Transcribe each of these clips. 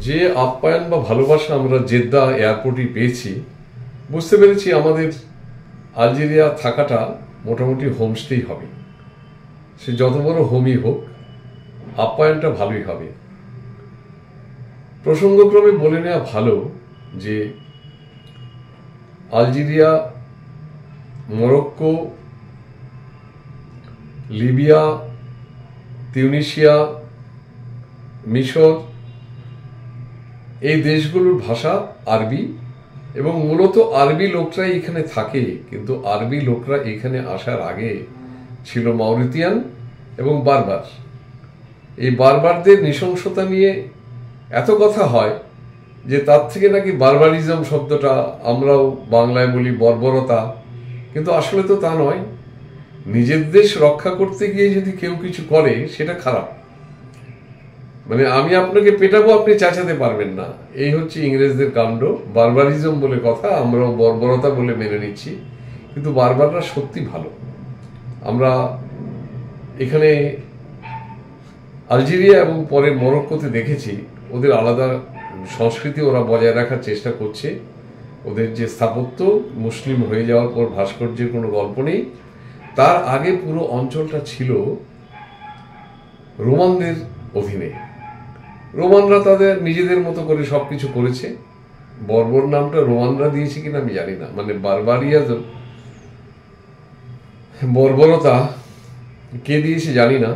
যে আপ্যায়ন বা ভালোবাসা আমরা জেদ্দা এয়ারপোর্টে পেয়েছি, বুঝতে পেরেছি আমাদের আলজেরিয়া থাকাটা মোটামুটি হোমস্টেই হবে। সে যত বড় হোমই হোক, আপ্যায়নটা ভালোই হবে। প্রসঙ্গক্রমে বলে নেওয়া ভালো যে আলজেরিয়া, মরক্কো, লিবিয়া, তিউনিসিয়া, মিশর, এই দেশগুলোর ভাষা আরবি এবং মূলত আরবি লোকরাই এখানে থাকে। কিন্তু আরবি লোকরা এখানে আসার আগে ছিল মাউরিতিয়ান এবং বারবার। এই বারবারদের নৃশংসতা নিয়ে এত কথা হয় যে তার থেকে নাকি বারবারিজম শব্দটা আমরাও বাংলায় বলি বর্বরতা, কিন্তু আসলে তো তা নয়। নিজের দেশ রক্ষা করতে গিয়ে যদি কেউ কিছু করে সেটা খারাপ। মানে আমি আপনাকে পেটাবো, আপনি চাচাতে পারবেন না, এই হচ্ছে ইংরেজদের কাণ্ড। বারবারিজম বলে কথা, আমরাও বর্বরতা বলে মেনে নিচ্ছি, কিন্তু বারবাররা সত্যি ভালো। আমরা এখানে আলজেরিয়া এবং পরে মরক্কোতে দেখেছি ওদের আলাদা সংস্কৃতি ওরা বজায় রাখার চেষ্টা করছে। ওদের যে স্থাপত্য, মুসলিম হয়ে যাওয়ার পর ভাস্কর্যের কোনো গল্প নেই। তার আগে পুরো অঞ্চলটা ছিল রোমানদের অধীনে। রোমানরা তাদের নিজেদের মতো করে সবকিছু করেছে। বর্বর নামটা রোমানরা দিয়েছে কিনা আমি জানি না, মানে বারবারিয়াজম, বর্বরতা কে দিয়েছে জানি না,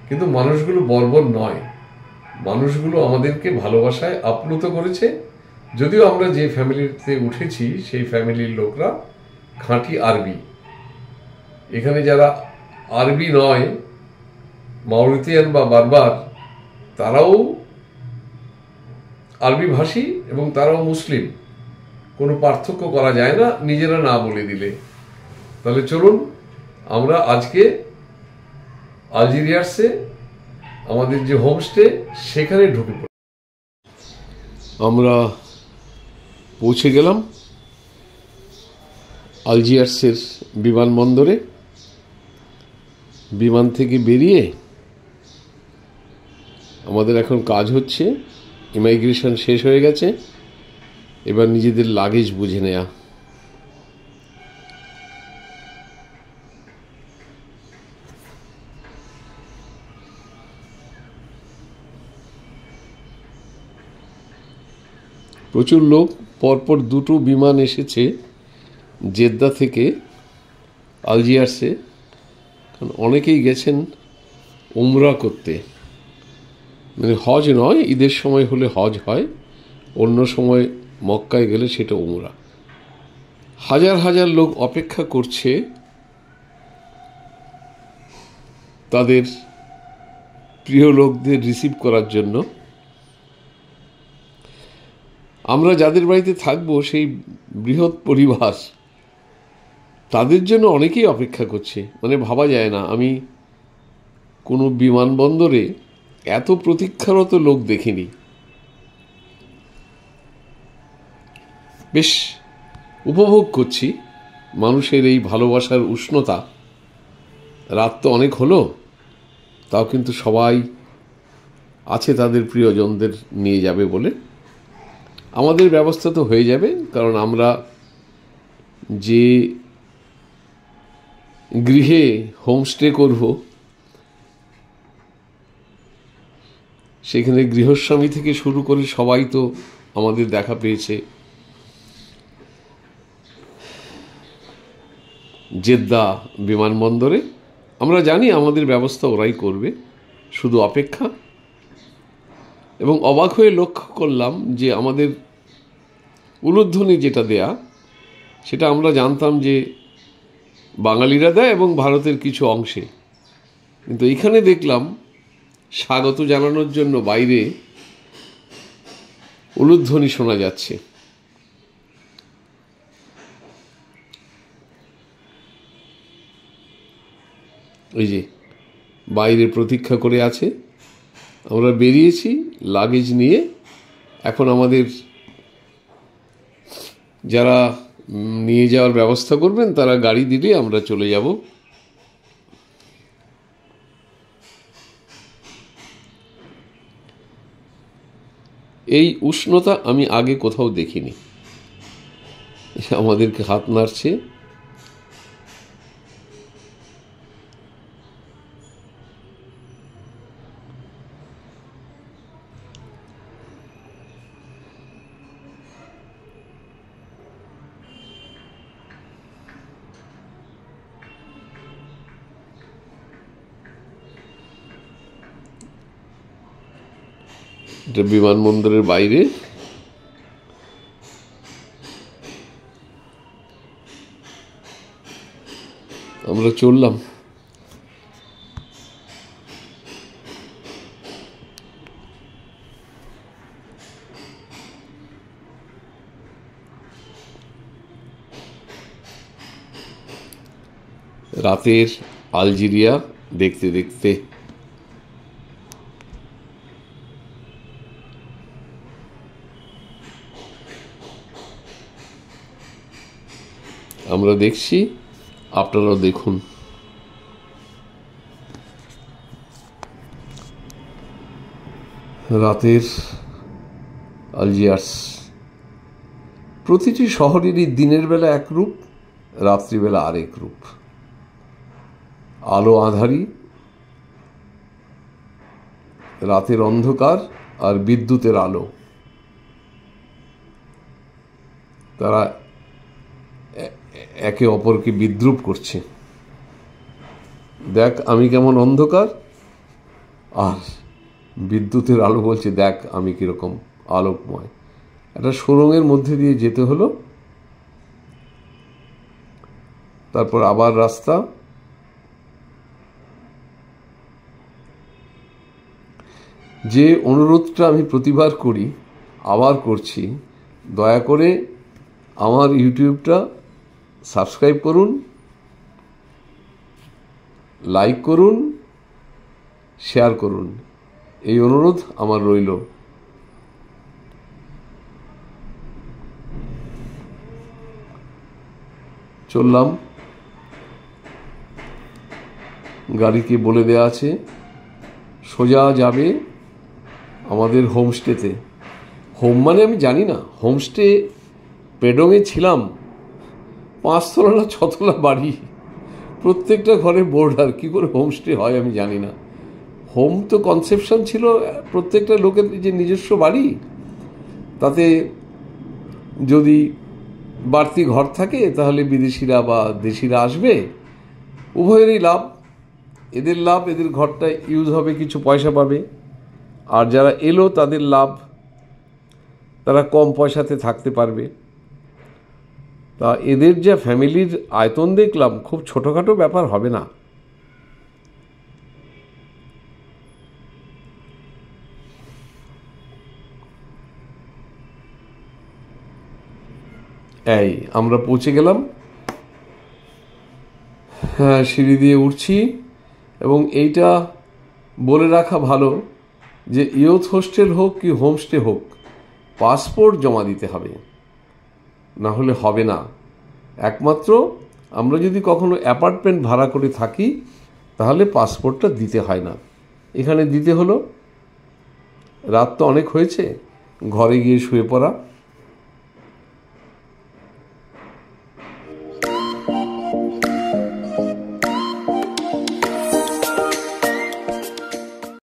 কিন্তু মানুষগুলো বর্বর নয়। মানুষগুলো আমাদেরকে ভালোবাসায় আপ্লুত করেছে। যদিও আমরা যে ফ্যামিলিতে উঠেছি সেই ফ্যামিলির লোকরা খাঁটি আরবি। এখানে যারা আরবি নয়, মাউরিতিয়ান বা বারবার, তারাও আরবি ভাষী এবং তারাও মুসলিম। কোনো পার্থক্য করা যায় না নিজেরা না বলে দিলে। তাহলে চলুন আমরা আজকে আলজেরিয়াসে আমাদের যে হোমস্টে সেখানে ঢুকে পড়ি। আমরা পৌঁছে গেলাম আলজিয়ার্সের বিমানবন্দরে। বিমান থেকে বেরিয়ে আমাদের এখন কাজ হচ্ছে, ইমাইগ্রেশন শেষ হয়ে গেছে, এবার নিজেদের লাগেজ বুঝে নেয়া। প্রচুর লোক, পরপর দুটো বিমান এসেছে জেদ্দা থেকে আলজিয়ার্সে। কারণ অনেকেই গেছেন উমরা করতে, মানে হজ নয়, ঈদের সময় হলে হজ হয়, অন্য সময় মক্কায় গেলে সেটা উমরা। হাজার হাজার লোক অপেক্ষা করছে তাদের প্রিয় লোকদের রিসিভ করার জন্য। আমরা যাদের বাড়িতে থাকবো সেই বৃহৎ পরিবার, তাদের জন্য অনেকেই অপেক্ষা করছে। মানে ভাবা যায় না, আমি কোনো বিমানবন্দরে এত প্রতীক্ষারত লোক দেখিনি। বেশ উপভোগ করছি মানুষের এই ভালোবাসার উষ্ণতা। রাত তো অনেক হলো, তাও কিন্তু সবাই আছে তাদের প্রিয়জনদের নিয়ে যাবে বলে। আমাদের ব্যবস্থা তো হয়ে যাবে, কারণ আমরা যে গৃহে হোমস্টে করব সেখানে গৃহস্বামী থেকে শুরু করে সবাই তো আমাদের দেখা পেয়েছে জেদ্দা বিমানবন্দরে। আমরা জানি আমাদের ব্যবস্থা ওরাই করবে, শুধু অপেক্ষা। এবং অবাক হয়ে লক্ষ্য করলাম যে আমাদের উলুধ্বনি যেটা দেয়া, সেটা আমরা জানতাম যে বাঙালিরা দেয় এবং ভারতের কিছু অংশে, কিন্তু এখানে দেখলাম স্বাগত জানানোর জন্য বাইরে উলুধ্বনি শোনা যাচ্ছে। এই যে বাইরে প্রতীক্ষা করে আছে। আমরা বেরিয়েছি লাগেজ নিয়ে। এখন আমাদের যারা নিয়ে যাওয়ার ব্যবস্থা করবেন তারা গাড়ি দিলে আমরা চলে যাব। এই উষ্ণতা আমি আগে কোথাও দেখিনি। আমাদেরকে হাত নাড়ছে। এটা বিমানবন্দরের বাইরে। আমরা চললাম। রাতের আলজেরিয়া দেখতে দেখতে আমরা দেখছি, আপনারাও দেখুন। রাতের আলজিয়ার্স। প্রতিটি শহরেরই দিনের বেলা এক রূপ, রাত্রিবেলা আরেক রূপ। আলো আঁধারি, রাতের অন্ধকার আর বিদ্যুতের আলো, তারা একে অপরকে বিদ্রূপ করছে। দেখ আমি কেমন অন্ধকার, আর বিদ্যুতের আলো বলছে দেখ আমি কিরকম আলোকময়। একটা সুড়ঙ্গের মধ্যে দিয়ে যেতে হলো, তারপর আবার রাস্তা। যে অনুরোধটা আমি প্রতিবার করি, আবার করছি, দয়া করে আমার ইউটিউবটা সাবস্ক্রাইব করুন, লাইক করুন, শেয়ার করুন, এই অনুরোধ আমার রইল। চললাম। গাড়িকে বলে দেয়া আছে সোজা যাবে আমাদের হোমস্টেতে। হোম মানে আমি জানি না, হোমস্টে পেডংয়ে ছিলাম, 5 তলা না 6 তলা বাড়ি, প্রত্যেকটা ঘরে বোর্ডার। কী করে হোমস্টে হয় আমি জানি না। হোম তো কনসেপশন ছিল প্রত্যেকটা লোকের যে নিজস্ব বাড়ি, তাতে যদি বাড়তি ঘর থাকে তাহলে বিদেশিরা বা দেশিরা আসবে, উভয়েরই লাভ। এদের লাভ, এদের ঘরটা ইউজ হবে, কিছু পয়সা পাবে, আর যারা এলো তাদের লাভ, তারা কম পয়সাতে থাকতে পারবে। তা এদের যা ফ্যামিলির আয়তন দেখলাম, খুব ছোটোখাটো ব্যাপার হবে না। এই আমরা পৌঁছে গেলাম। হ্যাঁ, সিঁড়ি দিয়ে উঠছি। এবং এইটা বলে রাখা ভালো যে ইয়ুথ হোস্টেল হোক কি হোমস্টে হোক, পাসপোর্ট জমা দিতে হবে, না হলে হবে না। একমাত্র আমরা যদি কখনো অ্যাপার্টমেন্ট ভাড়া করে থাকি তাহলে পাসপোর্টটা দিতে হয় না। এখানে দিতে হলো। রাত তো অনেক হয়েছে, ঘরে গিয়ে শুয়ে পড়া।